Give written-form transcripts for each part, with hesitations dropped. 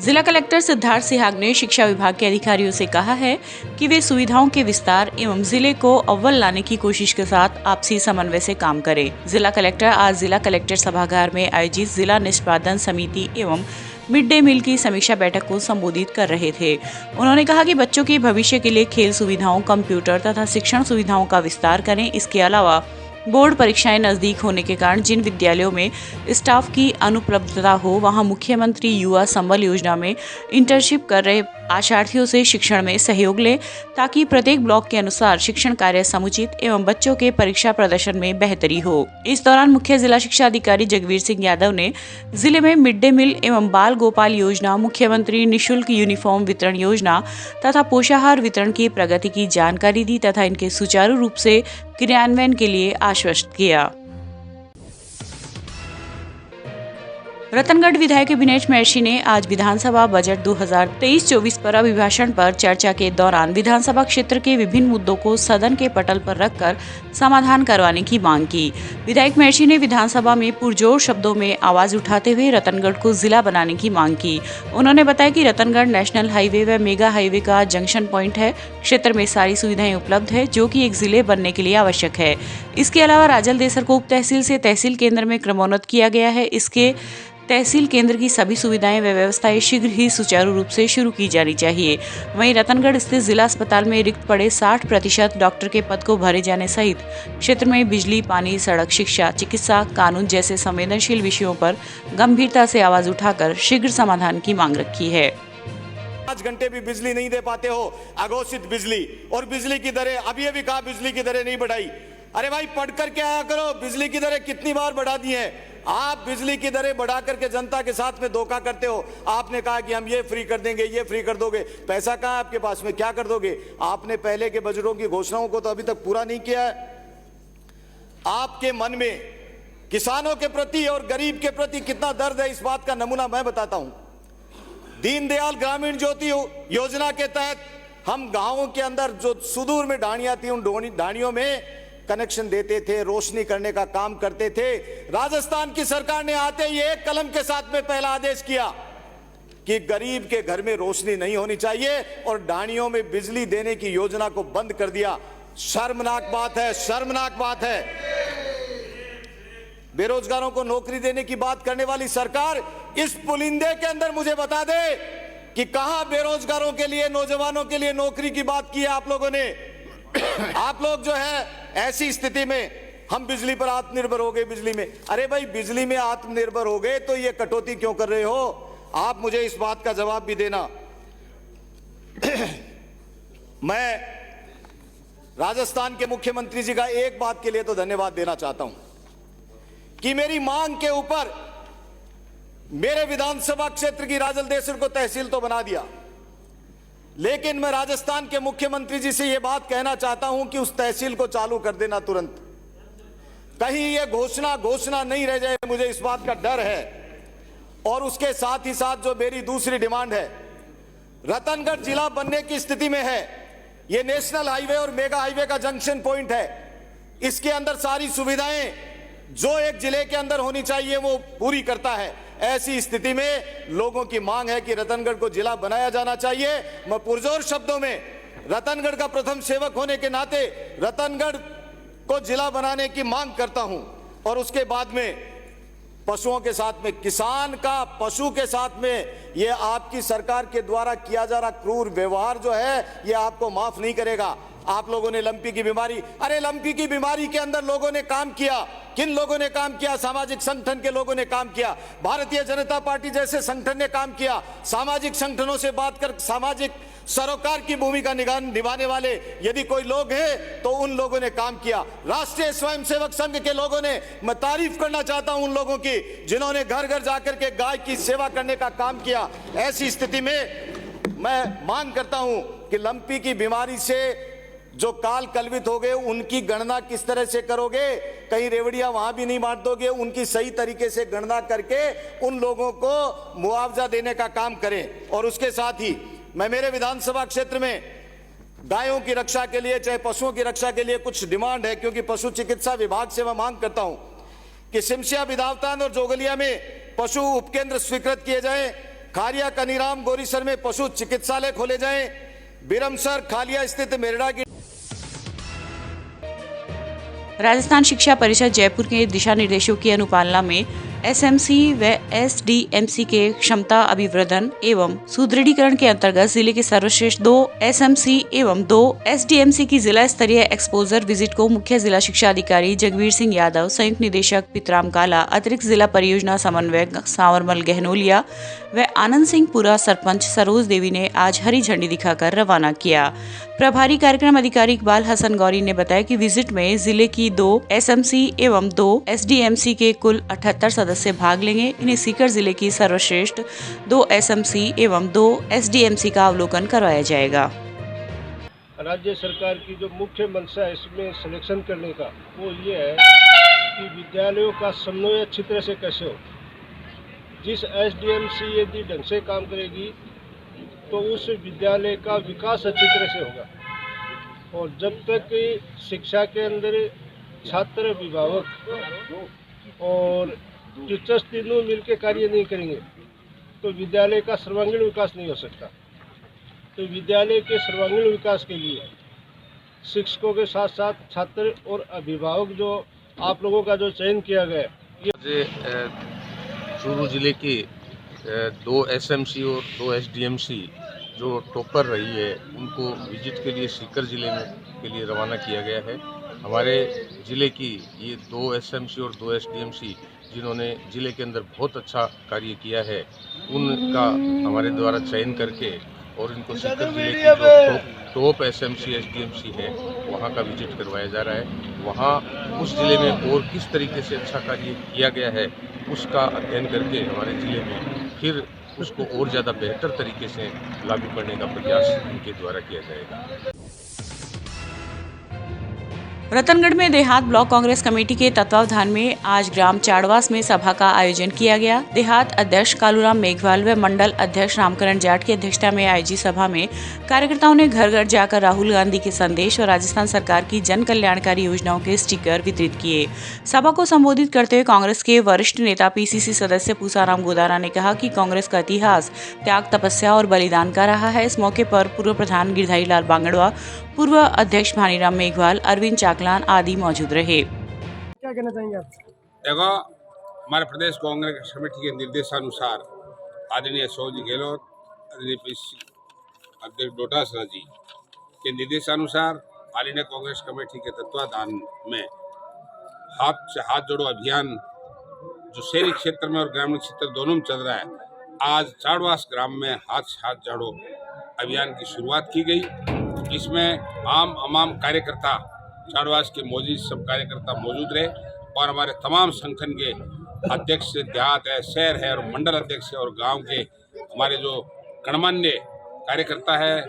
जिला कलेक्टर सिद्धार्थ सिहाग ने शिक्षा विभाग के अधिकारियों से कहा है कि वे सुविधाओं के विस्तार एवं जिले को अव्वल लाने की कोशिश के साथ आपसी समन्वय से काम करें। जिला कलेक्टर आज जिला कलेक्टर सभागार में आयोजित जिला निष्पादन समिति एवं मिड डे मील की समीक्षा बैठक को संबोधित कर रहे थे। उन्होंने कहा कि बच्चों के भविष्य के लिए खेल सुविधाओं, कंप्यूटर तथा शिक्षण सुविधाओं का विस्तार करें। इसके अलावा बोर्ड परीक्षाएं नजदीक होने के कारण जिन विद्यालयों में स्टाफ की अनुपलब्धता हो, वहां मुख्यमंत्री युवा संबल योजना में इंटर्नशिप कर रहे आशार्थियों से शिक्षण में सहयोग लें, ताकि प्रत्येक ब्लॉक के अनुसार शिक्षण कार्य समुचित एवं बच्चों के परीक्षा प्रदर्शन में बेहतरी हो। इस दौरान मुख्य जिला शिक्षा अधिकारी जगवीर सिंह यादव ने जिले में मिड डे मील एवं बाल गोपाल योजना, मुख्यमंत्री निःशुल्क यूनिफॉर्म वितरण योजना तथा पोषाहार वितरण की प्रगति की जानकारी दी तथा इनके सुचारू रूप से क्रियान्वयन के लिए आश्वस्त किया। रतनगढ़ विधायक विनेश महर्षि ने आज विधानसभा बजट 2023-24 पर अभिभाषण पर चर्चा के दौरान विधानसभा क्षेत्र के विभिन्न मुद्दों को सदन के पटल पर रखकर समाधान करवाने की मांग की। विधायक महर्षि ने विधानसभा में पुरजोर शब्दों में आवाज उठाते हुए रतनगढ़ को जिला बनाने की मांग की। उन्होंने बताया कि रतनगढ़ नेशनल हाईवे व मेगा हाईवे का जंक्शन पॉइंट है। क्षेत्र में सारी सुविधाएं उपलब्ध है, जो कि एक जिले बनने के लिए आवश्यक है। इसके अलावा राजल देसर को उप तहसील से तहसील केंद्र में क्रमोन्नत किया गया है। इसके तहसील केंद्र की सभी सुविधाएं व व्यवस्थाएं शीघ्र ही सुचारू रूप से शुरू की जानी चाहिए। वहीं रतनगढ़ स्थित जिला अस्पताल में रिक्त पड़े 60% डॉक्टर के पद को भरे जाने सहित क्षेत्र में बिजली, पानी, सड़क, शिक्षा, चिकित्सा, कानून जैसे संवेदनशील विषयों पर गंभीरता से आवाज उठाकर शीघ्र समाधान की मांग रखी है। 5 घंटे भी बिजली नहीं दे पाते हो, अघोषित बिजली, और बिजली की दरें अभी कहा बिजली की दरें नहीं बढ़ाई। अरे भाई पढ़ करके आया करो, बिजली की दरें कितनी बार बढ़ा दी हैं। आप बिजली की दरें बढ़ा करके जनता के साथ में धोखा करते हो। आपने कहा कि हम ये फ्री कर देंगे, ये फ्री कर दोगे, पैसा कहाँ है आपके पास में, क्या कर दोगे? आपने पहले के बजटों की घोषणाओं को तो अभी तक पूरा नहीं किया है। आपके मन में किसानों के प्रति और गरीब के प्रति कितना दर्द है, इस बात का नमूना मैं बताता हूं। दीनदयाल ग्रामीण ज्योति योजना के तहत हम गांवों के अंदर जो सुदूर में ढाणियां थी, उन ढाणियों में कनेक्शन देते थे, रोशनी करने का काम करते थे। राजस्थान की सरकार ने आते ही एक कलम के साथ में पहला आदेश किया कि गरीब के घर में रोशनी नहीं होनी चाहिए और ढाणियों में बिजली देने की योजना को बंद कर दिया। शर्मनाक बात है, शर्मनाक बात है। बेरोजगारों को नौकरी देने की बात करने वाली सरकार इस पुलिंदे के अंदर मुझे बता दे कि कहां बेरोजगारों के लिए, नौजवानों के लिए नौकरी की बात की है आप लोगों ने। आप लोग जो है ऐसी स्थिति में हम बिजली पर आत्मनिर्भर हो गए, बिजली में। अरे भाई बिजली में आत्मनिर्भर हो गए तो ये कटौती क्यों कर रहे हो? आप मुझे इस बात का जवाब भी देना। मैं राजस्थान के मुख्यमंत्री जी का एक बात के लिए तो धन्यवाद देना चाहता हूं कि मेरी मांग के ऊपर मेरे विधानसभा क्षेत्र की राजल देसर को तहसील तो बना दिया, लेकिन मैं राजस्थान के मुख्यमंत्री जी से यह बात कहना चाहता हूं कि उस तहसील को चालू कर देना तुरंत। कहीं यह घोषणा नहीं रह जाए, मुझे इस बात का डर है। और उसके साथ ही साथ जो मेरी दूसरी डिमांड है, रतनगढ़ जिला बनने की स्थिति में है। यह नेशनल हाईवे और मेगा हाईवे का जंक्शन पॉइंट है। इसके अंदर सारी सुविधाएं जो एक जिले के अंदर होनी चाहिए वो पूरी करता है। ऐसी स्थिति में लोगों की मांग है कि रतनगढ़ को जिला बनाया जाना चाहिए। मैं पुरजोर शब्दों में रतनगढ़ का प्रथम सेवक होने के नाते रतनगढ़ को जिला बनाने की मांग करता हूं। और उसके बाद में पशुओं के साथ में, किसान का पशु के साथ में ये आपकी सरकार के द्वारा किया जा रहा क्रूर व्यवहार जो है ये आपको माफ नहीं करेगा। आप लोगों ने लंपी की बीमारी, अरे लंपी की बीमारी के अंदर लोगों ने काम किया। किन लोगों ने काम किया? सामाजिक संगठन के लोगों ने काम किया, भारतीय जनता पार्टी जैसे संगठन ने काम किया। सामाजिक संगठनों से बात कर सामाजिक सरोकार की भूमिका निभाने वाले यदि कोई लोग हैं तो उन लोगों ने काम किया। राष्ट्रीय स्वयंसेवक संघ के लोगों ने, मैं तारीफ करना चाहता हूं उन लोगों की जिन्होंने घर घर जाकर के गाय की सेवा करने का काम किया। ऐसी स्थिति में मैं मांग करता हूं कि लंपी की बीमारी से जो काल कलवित हो गए उनकी गणना किस तरह से करोगे? कहीं रेवड़ियां वहां भी नहीं बांट दोगे? उनकी सही तरीके से गणना करके उन लोगों को मुआवजा देने का काम करें। और उसके साथ ही मैं मेरे विधानसभा क्षेत्र में गायों की रक्षा के लिए, चाहे पशुओं की रक्षा के लिए कुछ डिमांड है, क्योंकि पशु चिकित्सा विभाग से मैं मांग करता हूं कि सिमसिया, बिदावतान और जोगलिया में पशु उपकेंद्र स्वीकृत किए जाएं। खारिया कनीराम गोरीसर में पशु चिकित्सालय खोले जाएं, बिरमसर खालिया स्थित मेरडा की राजस्थान शिक्षा परिषद जयपुर के दिशा निर्देशों की अनुपालना में एसएमसी व एसडीएमसी के क्षमता अभिवर्धन एवं सुदृढ़ीकरण के अंतर्गत जिले के सर्वश्रेष्ठ 2 एसएमसी एवं 2 एसडीएमसी की जिला स्तरीय एक्सपोजर विजिट को मुख्य जिला शिक्षा अधिकारी जगवीर सिंह यादव, संयुक्त निदेशक पितराम काला, अतिरिक्त जिला परियोजना समन्वयक सांवरमल गहनोलिया व आनंद सिंह पुरा सरपंच सरोज देवी ने आज हरी झंडी दिखाकर रवाना किया। प्रभारी कार्यक्रम अधिकारी इकबाल हसन गौरी ने बताया कि विजिट में जिले की 2 एसएमसी एवं 2 एसडीएमसी के कुल 78 सदस्य भाग लेंगे। इन्हें सीकर जिले की सर्वश्रेष्ठ 2 एसएमसी एवं 2 एसडीएमसी का अवलोकन करवाया जाएगा। राज्य सरकार की जो मुख्य मंशा है इसमें सिलेक्शन करने का वो ये है कि विद्यालयों का समन्वय अच्छी तरह से कैसे हो। जिस एसडीएमसी यदि ढंग से काम करेगी तो उस विद्यालय का विकास अच्छी तरह से होगा। और जब तक शिक्षा के अंदर छात्र, अभिभावक और टीचर्स तीनों मिलकर कार्य नहीं करेंगे तो विद्यालय का सर्वांगीण विकास नहीं हो सकता। तो विद्यालय के सर्वांगीण विकास के लिए शिक्षकों के साथ साथ छात्र और अभिभावक जो आप लोगों का जो चयन किया गया ये चूरू जिले के 2 एसएमसी और 2 एसडीएमसी जो टॉपर रही है उनको विजिट के लिए सीकर जिले में के लिए रवाना किया गया है। हमारे ज़िले की ये 2 एसएमसी और 2 एसडीएमसी जिन्होंने ज़िले के अंदर बहुत अच्छा कार्य किया है उनका हमारे द्वारा चयन करके और इनको सीकर जिले की जो टॉप एसएमसी एसडीएमसी है वहाँ का विजिट करवाया जा रहा है। वहाँ उस ज़िले में और किस तरीके से अच्छा कार्य किया गया है उसका अध्ययन करके हमारे ज़िले में फिर उसको और ज़्यादा बेहतर तरीके से लागू करने का प्रयास इनके द्वारा किया जाएगा। रतनगढ़ में देहात ब्लॉक कांग्रेस कमेटी के तत्वावधान में आज ग्राम चाड़वास में सभा का आयोजन किया गया। देहात अध्यक्ष कालूराम मेघवाल व मंडल अध्यक्ष रामकरण जाट की अध्यक्षता में आयोजित सभा में कार्यकर्ताओं ने घर घर जाकर राहुल गांधी के संदेश और राजस्थान सरकार की जन कल्याणकारी योजनाओं के स्टिकर वितरित किए। सभा को संबोधित करते हुए कांग्रेस के वरिष्ठ नेता पीसीसी सदस्य पूसाराम गोदारा ने कहा कि कांग्रेस का इतिहास त्याग, तपस्या और बलिदान का रहा है। इस मौके पर पूर्व प्रधान गिरधारी लाल बांगड़वा, पूर्व अध्यक्ष भानीराम मेघवाल, अरविंद चाकलान आदि मौजूद रहे। क्या कहना चाहेंगे आप? देखो, हमारे प्रदेश कांग्रेस कमेटी के निर्देशानुसार आदरणीय सोजी गहलोत, आदरणीय अध्यक्ष डोटासरा जी के निर्देशानुसार ऑल इंडिया कांग्रेस कमेटी के तत्वाधान में हाथ से हाथ जोड़ो अभियान जो शहरी क्षेत्र में और ग्रामीण क्षेत्र दोनों में चल रहा है, आज चाड़वास ग्राम में हाथ से हाथ जोड़ो अभियान की शुरुआत की गई। इसमें आम कार्यकर्ता चाड़वास के मौजूद सब कार्यकर्ता मौजूद रहे और हमारे तमाम संगठन के अध्यक्ष देहात है, शहर है और मंडल अध्यक्ष है और गांव के हमारे जो गणमान्य कार्यकर्ता है,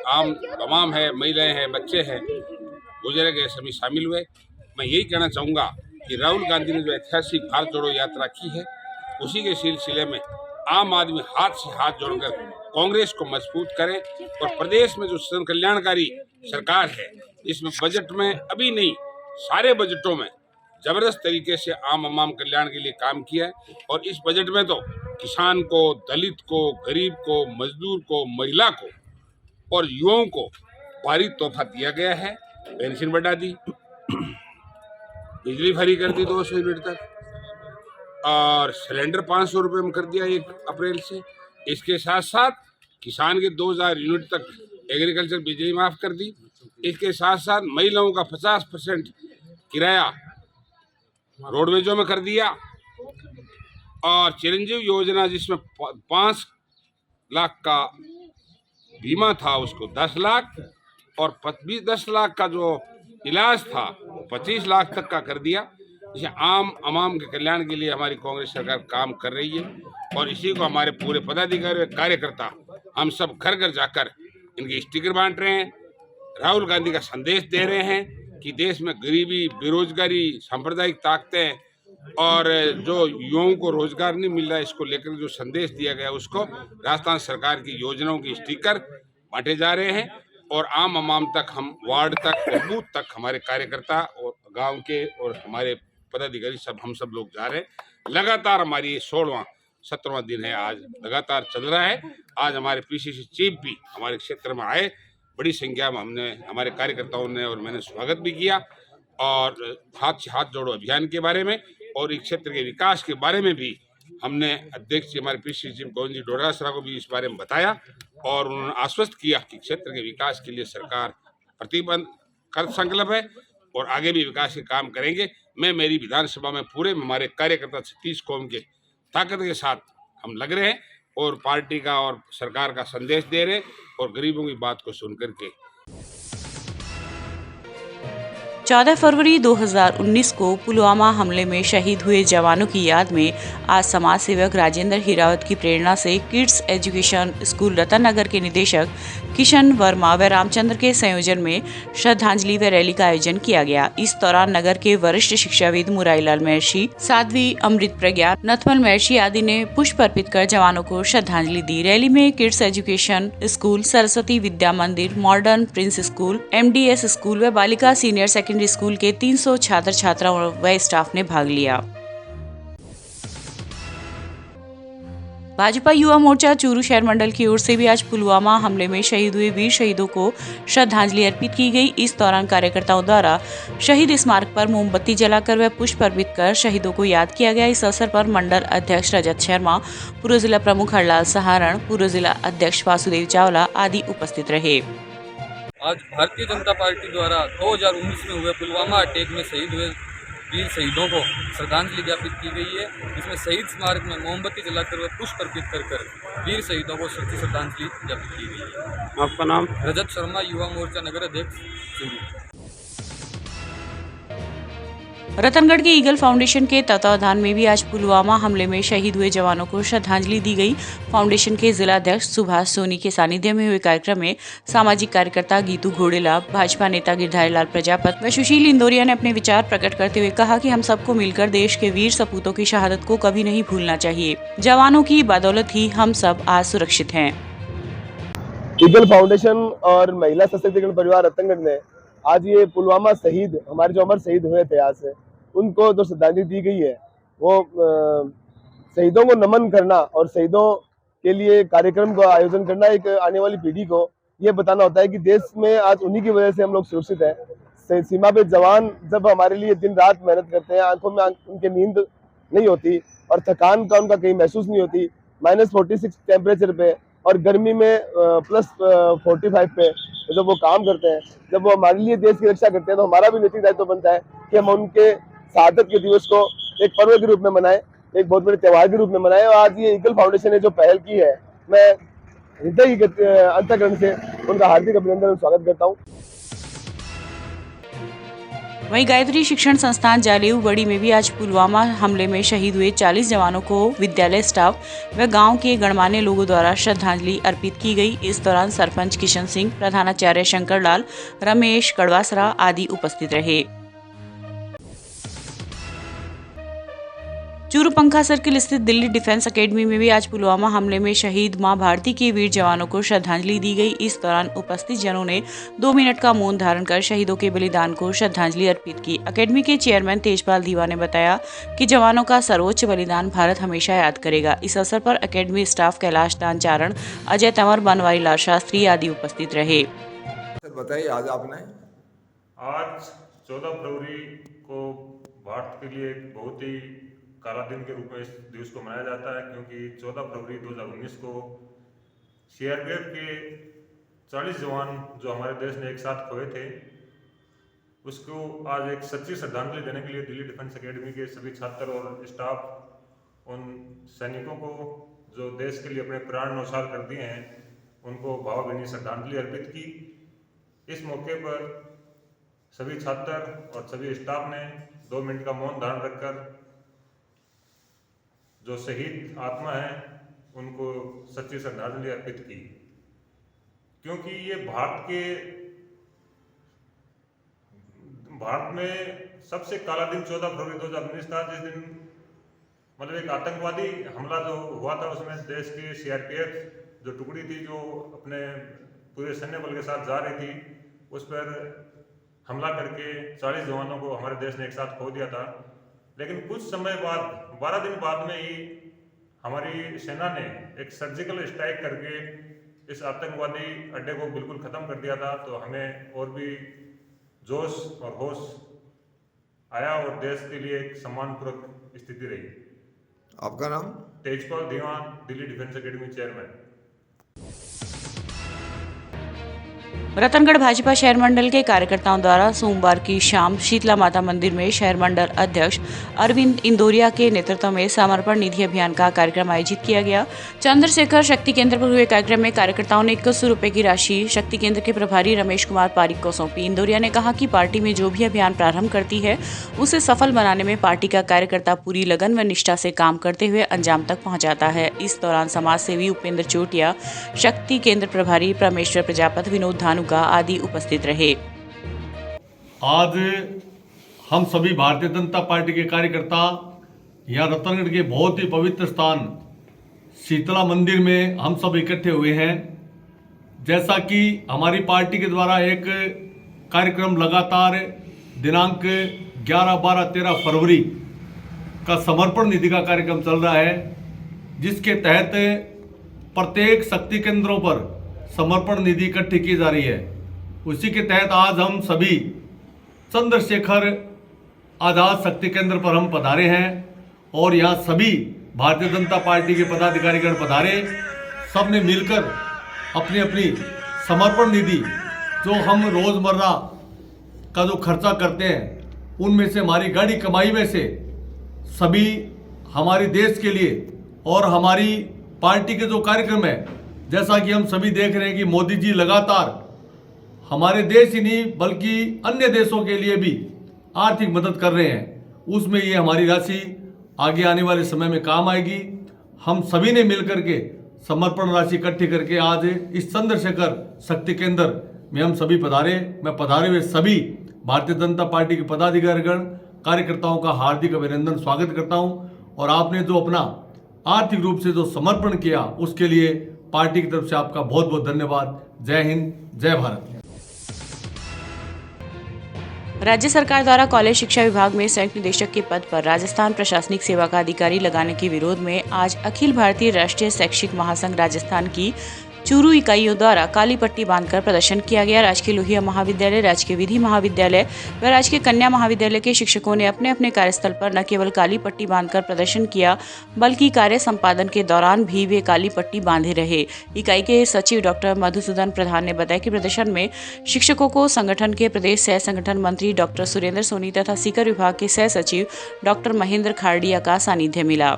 आम तमाम है, महिलाएं हैं, बच्चे हैं, गुजरे गए सभी शामिल हुए। मैं यही कहना चाहूँगा कि राहुल गांधी ने जो ऐतिहासिक भारत जोड़ो यात्रा की है उसी के सिलसिले में आम आदमी हाथ से हाथ जोड़कर कांग्रेस को मजबूत करें और प्रदेश में जो जन कल्याणकारी सरकार है इसमें बजट में अभी नहीं सारे बजटों में जबरदस्त तरीके से आम कल्याण के लिए काम किया है। और इस बजट में तो किसान को, दलित को, गरीब को, मजदूर को, महिला को और युवाओं को भारी तोहफा दिया गया है। पेंशन बढ़ा दी, बिजली फ्री कर दी 200 यूनिट तक और सिलेंडर 500 रुपये में कर दिया 1 अप्रैल से। इसके साथ साथ किसान के 2000 यूनिट तक एग्रीकल्चर बिजली माफ़ कर दी। इसके साथ साथ महिलाओं का 50% किराया रोडवेजों में कर दिया और चिरंजीव योजना जिसमें 5 लाख का बीमा था उसको 10 लाख और 10 लाख का जो इलाज था 25 लाख तक का कर दिया। इसे आम के कल्याण के लिए हमारी कांग्रेस सरकार काम कर रही है और इसी को हमारे पूरे पदाधिकारी और कार्यकर्ता हम सब घर घर जाकर इनके स्टिकर बांट रहे हैं, राहुल गांधी का संदेश दे रहे हैं कि देश में गरीबी, बेरोजगारी, सांप्रदायिक ताकतें और जो युवाओं को रोजगार नहीं मिल रहा है इसको लेकर जो संदेश दिया गया उसको राजस्थान सरकार की योजनाओं के स्टिकर बांटे जा रहे हैं और आम तक हम वार्ड तक और बूथ तक हमारे कार्यकर्ता और गांव के और हमारे पदाधिकारी हम सब लोग जा रहे हैं। लगातार हमारी 16वां 17वां दिन है, आज लगातार चल रहा है। आज हमारे पीसीसी चीफ भी हमारे क्षेत्र में आए, बड़ी संख्या में हमने हमारे कार्यकर्ताओं ने और मैंने स्वागत भी किया और हाथ से हाथ जोड़ो अभियान के बारे में और इस क्षेत्र के विकास के बारे में भी हमने अध्यक्ष हमारे पीसीसी चीफ गोविंद जी डोटासरा को भी इस बारे में बताया और उन्होंने आश्वस्त किया कि क्षेत्र के विकास के लिए सरकार प्रतिबद्ध कर संकल्प है और आगे भी विकास के काम करेंगे। मैं मेरी विधानसभा में पूरे हमारे कार्यकर्ता 36 कौम के ताकत के साथ हम लग रहे हैं और पार्टी का और सरकार का संदेश दे रहे हैं और गरीबों की बात को सुन करके। 14 फरवरी 2019 को पुलवामा हमले में शहीद हुए जवानों की याद में आज समाज सेवक राजेंद्र हिरावत की प्रेरणा से किड्स एजुकेशन स्कूल रतन नगर के निदेशक किशन वर्मा व रामचंद्र के संयोजन में श्रद्धांजलि व रैली का आयोजन किया गया। इस दौरान नगर के वरिष्ठ शिक्षाविद मुरारीलाल महर्षि, साध्वी अमृत प्रज्ञा, नथमल महर्षि आदि ने पुष्प अर्पित कर जवानों को श्रद्धांजलि दी। रैली में kids education school, Saraswati Vidya मंदिर, modern Prince school, MDS school व बालिका सीनियर सेकेंडरी स्कूल के 300 छात्र छात्राओं व स्टाफ ने भाग लिया। भाजपा युवा मोर्चा चूरू शहर मंडल की ओर से भी आज पुलवामा हमले में शहीद हुए वीर शहीदों को श्रद्धांजलि अर्पित की गई। इस दौरान कार्यकर्ताओं द्वारा शहीद स्मारक पर मोमबत्ती जलाकर व पुष्प अर्पित कर शहीदों को याद किया गया। इस अवसर पर मंडल अध्यक्ष रजत शर्मा, पूर्व जिला प्रमुख हरलाल सहारण, पूर्व जिला अध्यक्ष वासुदेव चावला आदि उपस्थित रहे। आज भारतीय जनता पार्टी द्वारा 2019 में हुए पुलवामा अटैक में शहीद हुए वीर शहीदों को श्रद्धांजलि ज्ञापित की गई है। इसमें शहीद स्मारक में मोमबत्ती जलाकर व पुष्प अर्पित कर वीर शहीदों को सच्ची श्रद्धांजलि ज्ञापित की गई है। आपका नाम? रजत शर्मा, युवा मोर्चा नगर अध्यक्ष चूरू। रतनगढ़ के ईगल फाउंडेशन के तत्वावधान में भी आज पुलवामा हमले में शहीद हुए जवानों को श्रद्धांजलि दी गई। फाउंडेशन के जिला अध्यक्ष सुभाष सोनी के सानिध्य में हुए कार्यक्रम में सामाजिक कार्यकर्ता गीतू घोड़ेला, भाजपा नेता गिरधारी लाल प्रजापत व सुशील इंदौरिया ने अपने विचार प्रकट करते हुए कहा कि हम सबको मिलकर देश के वीर सपूतों की शहादत को कभी नहीं भूलना चाहिए। जवानों की बदौलत ही हम सब आज सुरक्षित हैं। ईगल फाउंडेशन और महिला सशक्तिकरण परिवार रतनगढ़ ने आज ये पुलवामा शहीद, हमारे जो अमर शहीद हुए थे आज से, उनको जो श्रद्धांजलि दी गई है वो शहीदों को नमन करना और शहीदों के लिए कार्यक्रम का आयोजन करना एक आने वाली पीढ़ी को ये बताना होता है कि देश में आज उन्हीं की वजह से हम लोग सुरक्षित हैं। सीमा पे जवान जब हमारे लिए दिन रात मेहनत करते हैं, आंखों में उनके नींद नहीं होती और थकान का उनका कहीं महसूस नहीं होती, -46 टेम्परेचर पे और गर्मी में +45 पे जब वो काम करते हैं, जब वो हमारे लिए देश की रक्षा करते हैं, तो हमारा भी नैतिक दायित्व बनता है कि हम उनके शहादत के दिवस को एक पर्व के रूप में मनाएं, एक बहुत बड़े त्योहार के रूप में मनाएं। और आज ये ईगल फाउंडेशन ने जो पहल की है, मैं हृदय की अंतःकरण से उनका हार्दिक अभिनंदन और स्वागत करता हूँ। वहीं गायत्री शिक्षण संस्थान जालेऊ बड़ी में भी आज पुलवामा हमले में शहीद हुए 40 जवानों को विद्यालय स्टाफ व गांव के गणमान्य लोगों द्वारा श्रद्धांजलि अर्पित की गई। इस दौरान सरपंच किशन सिंह, प्रधानाचार्य शंकर लाल, रमेश कड़वासरा आदि उपस्थित रहे। चूरू पंखा सर्किल स्थित दिल्ली डिफेंस एकेडमी में भी आज पुलवामा हमले में शहीद मां भारती के वीर जवानों को श्रद्धांजलि दी गई। इस दौरान उपस्थित जनों ने 2 मिनट का मौन धारण कर शहीदों के बलिदान को श्रद्धांजलि अर्पित की। एकेडमी के चेयरमैन तेजपाल दीवा ने बताया कि जवानों का सर्वोच्च बलिदान भारत हमेशा याद करेगा। इस अवसर पर एकेडमी स्टाफ कैलाश दान चारण, अजय तंवर, बनवारी लाल शास्त्री आदि उपस्थित रहे। बताइए, आज आपने आज 14 फरवरी को भारत के लिए एक बहुत ही काला दिन के रूप में इस दिवस को मनाया जाता है, क्योंकि 14 फरवरी 2019 को सीआरपीएफ के 40 जवान जो हमारे देश ने एक साथ खोए थे, उसको आज एक सच्ची श्रद्धांजलि देने के लिए दिल्ली डिफेंस एकेडमी के सभी छात्र और स्टाफ उन सैनिकों को जो देश के लिए अपने प्राण न्यौछावर कर दिए हैं, उनको भावभीनी श्रद्धांजलि अर्पित की। इस मौके पर सभी छात्र और सभी स्टाफ ने 2 मिनट का मौन धारण रखकर जो शहीद आत्मा है उनको सच्ची श्रद्धांजलि अर्पित की, क्योंकि ये भारत में सबसे काला दिन 14 फरवरी 2019 था, जिस दिन मतलब एक आतंकवादी हमला जो हुआ था, उसमें देश के सीआरपीएफ जो टुकड़ी थी जो अपने पूरे सैन्य बल के साथ जा रही थी, उस पर हमला करके 40 जवानों को हमारे देश ने एक साथ खो दिया था। लेकिन कुछ समय बाद, 12 दिन बाद में ही हमारी सेना ने एक सर्जिकल स्ट्राइक करके इस आतंकवादी अड्डे को बिल्कुल ख़त्म कर दिया था। तो हमें और भी जोश और होश आया और देश के लिए एक सम्मानपूर्वक स्थिति रही। आपका नाम? Tejpal Diwan, Delhi defence academy chairman. Ratangarh Bhajpa शहर मंडल के कार्यकर्ताओं द्वारा सोमवार की शाम शीतला माता मंदिर में शहर मंडल अध्यक्ष अरविंद इंदोरिया के नेतृत्व में समर्पण निधि अभियान का कार्यक्रम आयोजित किया गया। चंद्रशेखर शक्ति केंद्र पर हुए कार्यक्रम में कार्यकर्ताओं ने 2100 रुपए की राशि शक्ति केंद्र के प्रभारी रमेश कुमार पारिक को सौंपी। इंदोरिया ने कहा कि पार्टी में जो भी अभियान प्रारंभ करती है उसे सफल बनाने में पार्टी का कार्यकर्ता पूरी लगन व निष्ठा से काम करते हुए अंजाम तक पहुंचाता है। इस दौरान समाज सेवी उपेंद्र चोटिया, शक्ति केंद्र प्रभारी परमेश्वर प्रजापति, विनोद धानुका आदि उपस्थित रहे। आज हम सभी भारतीय जनता पार्टी के कार्यकर्ता यहाँ रतनगढ़ के बहुत ही पवित्र स्थान शीतला मंदिर में हम सब इकट्ठे हुए हैं। जैसा कि हमारी पार्टी के द्वारा एक कार्यक्रम लगातार दिनांक 11, 12, 13 फरवरी का समर्पण निधि का कार्यक्रम चल रहा है, जिसके तहत प्रत्येक शक्ति केंद्रों पर समर्पण निधि इकट्ठी की जा रही है। उसी के तहत आज हम सभी चंद्रशेखर आजाद शक्ति केंद्र पर हम पधारे हैं और यहाँ सभी भारतीय जनता पार्टी के पदाधिकारीगण पधारे। सब ने मिलकर अपनी अपनी समर्पण निधि जो हम रोज़मर्रा का जो खर्चा करते हैं उनमें से, हमारी गाड़ी कमाई में से सभी हमारे देश के लिए और हमारी पार्टी के जो कार्यक्रम है, जैसा कि हम सभी देख रहे हैं कि मोदी जी लगातार हमारे देश ही नहीं बल्कि अन्य देशों के लिए भी आर्थिक मदद कर रहे हैं, उसमें ये हमारी राशि आगे आने वाले समय में काम आएगी। हम सभी ने मिलकर के समर्पण राशि इकट्ठी करके आज इस चंद्रशेखर शक्ति केंद्र में हम सभी पधारे। मैं पधारे हुए सभी भारतीय जनता पार्टी के पदाधिकारीगण कार्यकर्ताओं का हार्दिक अभिनंदन स्वागत करता हूं। और आपने जो अपना आर्थिक रूप से जो समर्पण किया उसके लिए पार्टी की तरफ से आपका बहुत बहुत धन्यवाद। जय हिंद, जय भारत। राज्य सरकार द्वारा कॉलेज शिक्षा विभाग में संयुक्त निदेशक के पद पर राजस्थान प्रशासनिक सेवा का अधिकारी लगाने के विरोध में आज अखिल भारतीय राष्ट्रीय शैक्षिक महासंघ राजस्थान की चूरू इकाइयों द्वारा काली पट्टी बांधकर प्रदर्शन किया गया। राजकीय लोहिया महाविद्यालय, राजकीय विधि महाविद्यालय व राजकीय कन्या महाविद्यालय के शिक्षकों ने अपने अपने कार्यस्थल पर न केवल काली पट्टी बांधकर प्रदर्शन किया बल्कि कार्य संपादन के दौरान भी वे काली पट्टी बांधे रहे। इकाई के सचिव डॉक्टर मधुसूदन प्रधान ने बताया कि प्रदर्शन में शिक्षकों को संगठन के प्रदेश सह संगठन मंत्री डॉक्टर सुरेंद्र सोनी तथा सीकर विभाग के सह सचिव डॉक्टर महेंद्र खाड़िया का सानिध्य मिला।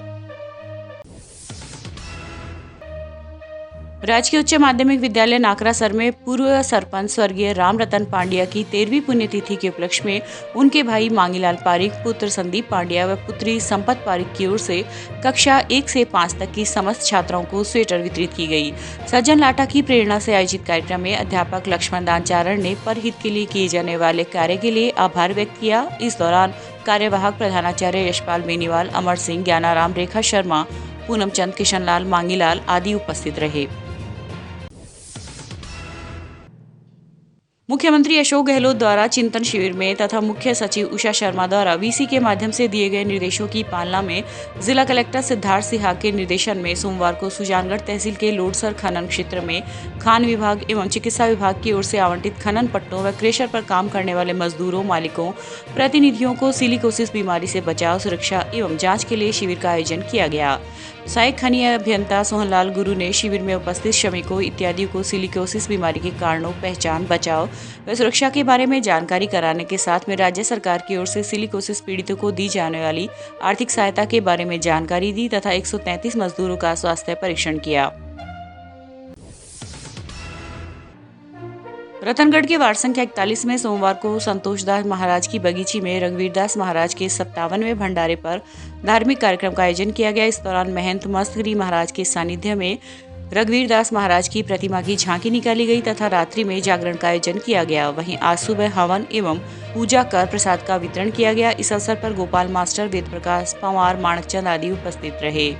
राजकीय उच्च माध्यमिक विद्यालय नाकरासर में पूर्व सरपंच स्वर्गीय राम रतन पांड्या की 13वीं पुण्यतिथि के उपलक्ष्य में उनके भाई मांगीलाल पारिक, पुत्र संदीप पांड्या व पुत्री संपत पारिक की ओर से कक्षा 1 से 5 तक की समस्त छात्राओं को स्वेटर वितरित की गई। सज्जन लाटा की प्रेरणा से आयोजित कार्यक्रम में अध्यापक लक्ष्मण दानचारण ने परहित के लिए किए जाने वाले कार्य के लिए आभार व्यक्त किया। इस दौरान कार्यवाहक प्रधानाचार्य यशपाल बेनीवाल, अमर सिंह, ज्ञानाराम, रेखा शर्मा, पूनम चंद, किशनलाल, मांगीलाल आदि उपस्थित रहे। मुख्यमंत्री अशोक गहलोत द्वारा चिंतन शिविर में तथा मुख्य सचिव उषा शर्मा द्वारा वीसी के माध्यम से दिए गए निर्देशों की पालना में जिला कलेक्टर सिद्धार्थ सिन्हा के निर्देशन में सोमवार को सुजानगढ़ तहसील के लोडसर खनन क्षेत्र में खान विभाग एवं चिकित्सा विभाग की ओर से आवंटित खनन पट्टों व क्रेशर पर काम करने वाले मजदूरों, मालिकों, प्रतिनिधियों को सिलिकोसिस बीमारी से बचाव, सुरक्षा एवं जाँच के लिए शिविर का आयोजन किया गया। सहायक खनीय अभियंता सोहनलाल गुरु ने शिविर में उपस्थित श्रमिकों इत्यादि को सिलिकोसिस बीमारी के कारणों, पहचान, बचाव व सुरक्षा के बारे में जानकारी कराने के साथ में राज्य सरकार की ओर से सिलिकोसिस पीड़ितों को दी जाने वाली आर्थिक सहायता के बारे में जानकारी दी तथा 133 मजदूरों का स्वास्थ्य परीक्षण किया। रतनगढ़ के वार्ड संख्या 41 में सोमवार को संतोषदास महाराज की बगीची में रघुवीरदास महाराज के 57वें भंडारे पर धार्मिक कार्यक्रम का आयोजन किया गया। इस दौरान महंत मस्तगिरी महाराज के सानिध्य में रघुवीरदास महाराज की प्रतिमा की झांकी निकाली गई तथा रात्रि में जागरण का आयोजन किया गया। वहीं आज सुबह हवन एवं पूजा कर प्रसाद का वितरण किया गया। इस अवसर पर गोपाल मास्टर, वेद प्रकाश पंवार, माणकचंद आदि उपस्थित रहे।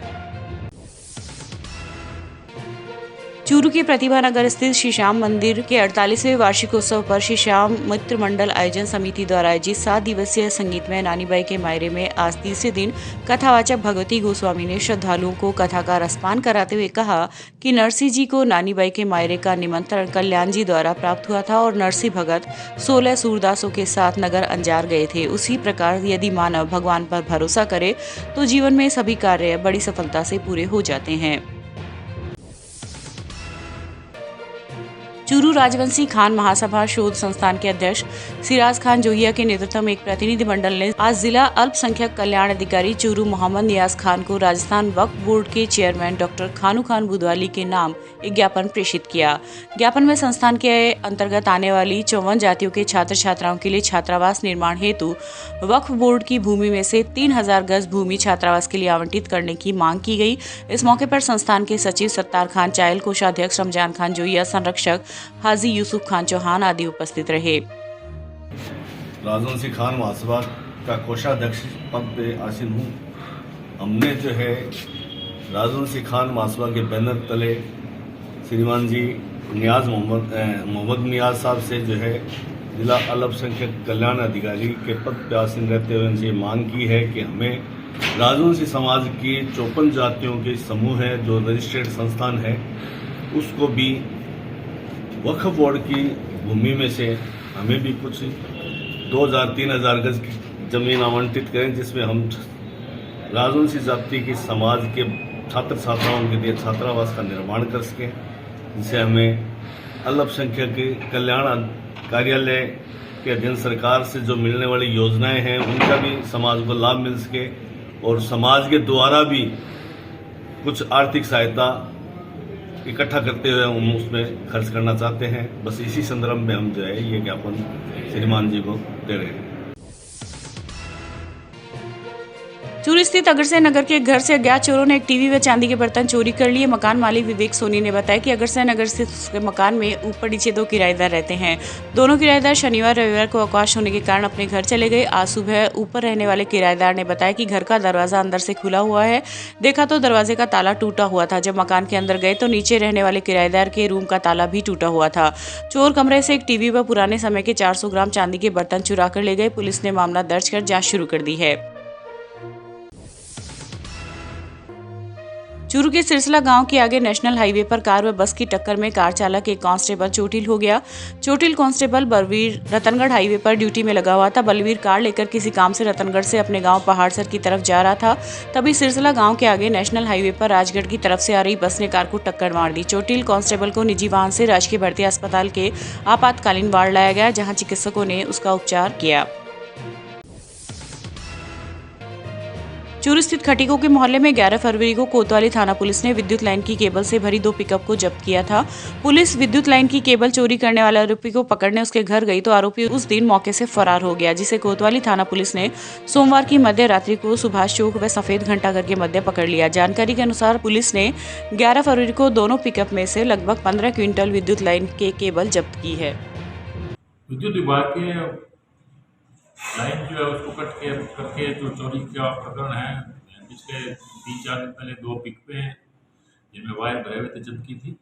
चूरू के प्रतिभा नगर स्थित श्री श्याम मंदिर के 48वें वार्षिकोत्सव पर श्री श्याम मित्र मंडल आयोजन समिति द्वारा आयोजित 7 दिवसीय संगीतमय नानीबाई के मायरे में आज तीसरे दिन कथावाचक भगवती गोस्वामी ने श्रद्धालुओं को कथा का रसपान कराते हुए कहा कि नरसिंह जी को नानीबाई के मायरे का निमंत्रण कल्याण जी द्वारा प्राप्त हुआ था और नरसिंह भगत 16 सूरदासों के साथ नगर अंजार गए थे। उसी प्रकार यदि मानव भगवान पर भरोसा करे तो जीवन में सभी कार्य बड़ी सफलता से पूरे हो जाते हैं। चूरू राजवंशी खान महासभा शोध संस्थान के अध्यक्ष सिराज खान जोहिया के नेतृत्व में एक प्रतिनिधि मंडल ने आज जिला अल्पसंख्यक कल्याण अधिकारी चूरू मोहम्मद नियाज खान को राजस्थान वक्फ बोर्ड के चेयरमैन डॉक्टर खानू खान बुधवाली के नाम एक ज्ञापन प्रेषित किया। ज्ञापन में संस्थान के अंतर्गत आने वाली 54 जातियों के छात्र छात्राओं के लिए छात्रावास निर्माण हेतु वक्फ बोर्ड की भूमि में से 3000 गज भूमि छात्रावास के लिए आवंटित करने की मांग की गई। इस मौके पर संस्थान के सचिव सत्तार खान चायल, कोषाध्यक्ष रमजान खान जोहिया, संरक्षक हाजी यूसुफ खान चौहान आदि उपस्थित रहे। राजवंशी खान महासभा का कोषाध्यक्ष पद पे आसीन हूँ। हमने जो है राजवंशी खान महासभा के बैनर तले श्रीमान जी मोहम्मद नियाज साहब से जो है जिला अल्पसंख्यक कल्याण अधिकारी के पद पर आसीन रहते हुए उनसे मांग की है कि हमें राजवंशी समाज की 54 जातियों के समूह है जो रजिस्टर्ड संस्थान है, उसको भी वक्फ बोर्ड की भूमि में से हमें भी कुछ 2000-3000 गज की जमीन आवंटित करें, जिसमें हम राजवंशी जाति की समाज के छात्र छात्राओं के लिए छात्रावास का निर्माण कर सकें, जिससे हमें अल्पसंख्यक कल्याण कार्यालय के अधीन सरकार से जो मिलने वाली योजनाएं हैं उनका भी समाज को लाभ मिल सके और समाज के द्वारा भी कुछ आर्थिक सहायता इकट्ठा करते हुए हम उसमें खर्च करना चाहते हैं। बस इसी संदर्भ में हम जो है ये ज्ञापन श्रीमान जी को दे रहे हैं। चूरू स्थित अग्रसेन नगर के घर से अज्ञात चोरों ने एक टीवी व चांदी के बर्तन चोरी कर लिए। मकान मालिक विवेक सोनी ने बताया कि अग्रसेन नगर स्थित उसके मकान में ऊपर नीचे 2 किराएदार रहते हैं। दोनों किराएदार शनिवार रविवार को अवकाश होने के कारण अपने घर चले गए। आज सुबह ऊपर रहने वाले किराएदार ने बताया कि घर का दरवाजा अंदर से खुला हुआ है। देखा तो दरवाजे का ताला टूटा हुआ था। जब मकान के अंदर गए तो नीचे रहने वाले किराएदार के रूम का ताला भी टूटा हुआ था। चोर कमरे से एक टीवी व पुराने समय के 400 ग्राम चांदी के बर्तन चुरा कर ले गए। पुलिस ने मामला दर्ज कर जाँच शुरू कर दी है। चूरू के सिरसला गांव के आगे नेशनल हाईवे पर कार व बस की टक्कर में कार चालक एक कांस्टेबल चोटिल हो गया। चोटिल कांस्टेबल बलवीर रतनगढ़ हाईवे पर ड्यूटी में लगा हुआ था। बलवीर कार लेकर किसी काम से रतनगढ़ से अपने गांव पहाड़सर की तरफ जा रहा था। तभी सिरसला गांव के आगे नेशनल हाईवे पर राजगढ़ की तरफ से आ रही बस ने कार को टक्कर मार दी। चोटिल कांस्टेबल को निजी वाहन से राजकीय भर्ती अस्पताल के आपातकालीन वार्ड लाया गया, जहाँ चिकित्सकों ने उसका उपचार किया। चूरू स्थित खटीकों के मोहल्ले में 11 फरवरी को कोतवाली थाना पुलिस ने विद्युत लाइन की केबल से भरी 2 पिकअप को जब्त किया था। पुलिस विद्युत लाइन की केबल चोरी करने वाले आरोपी को पकड़ने उसके घर गई तो आरोपी उस दिन मौके से फरार हो गया, जिसे कोतवाली थाना पुलिस ने सोमवार की मध्य रात्रि को सुभाष चौक व सफेद घंटाघर के मध्य पकड़ लिया। जानकारी के अनुसार पुलिस ने 11 फरवरी को दोनों पिकअप में से लगभग 15 क्विंटल विद्युत लाइन के केबल जब्त की है। विद्युत विभाग के लाइन जो है उसको करके जो चोरी का प्रकरण है, पिछले 3-4 दिन पहले 2 पिकअपें हैं जिनमें वायर भरे हुए थे जब्त की थी।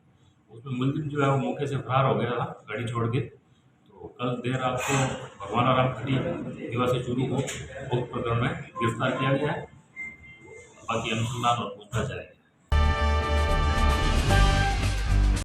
उसमें मुलजिम जो है वो मौके से फरार हो गया था गाड़ी छोड़ के। तो कल देर रात को भगवान आराम खड़ी निवासी चूरू को उक्त प्रकरण में गिरफ्तार किया गया है। बाकी अनुसंधान और पूछताछ जाएगी।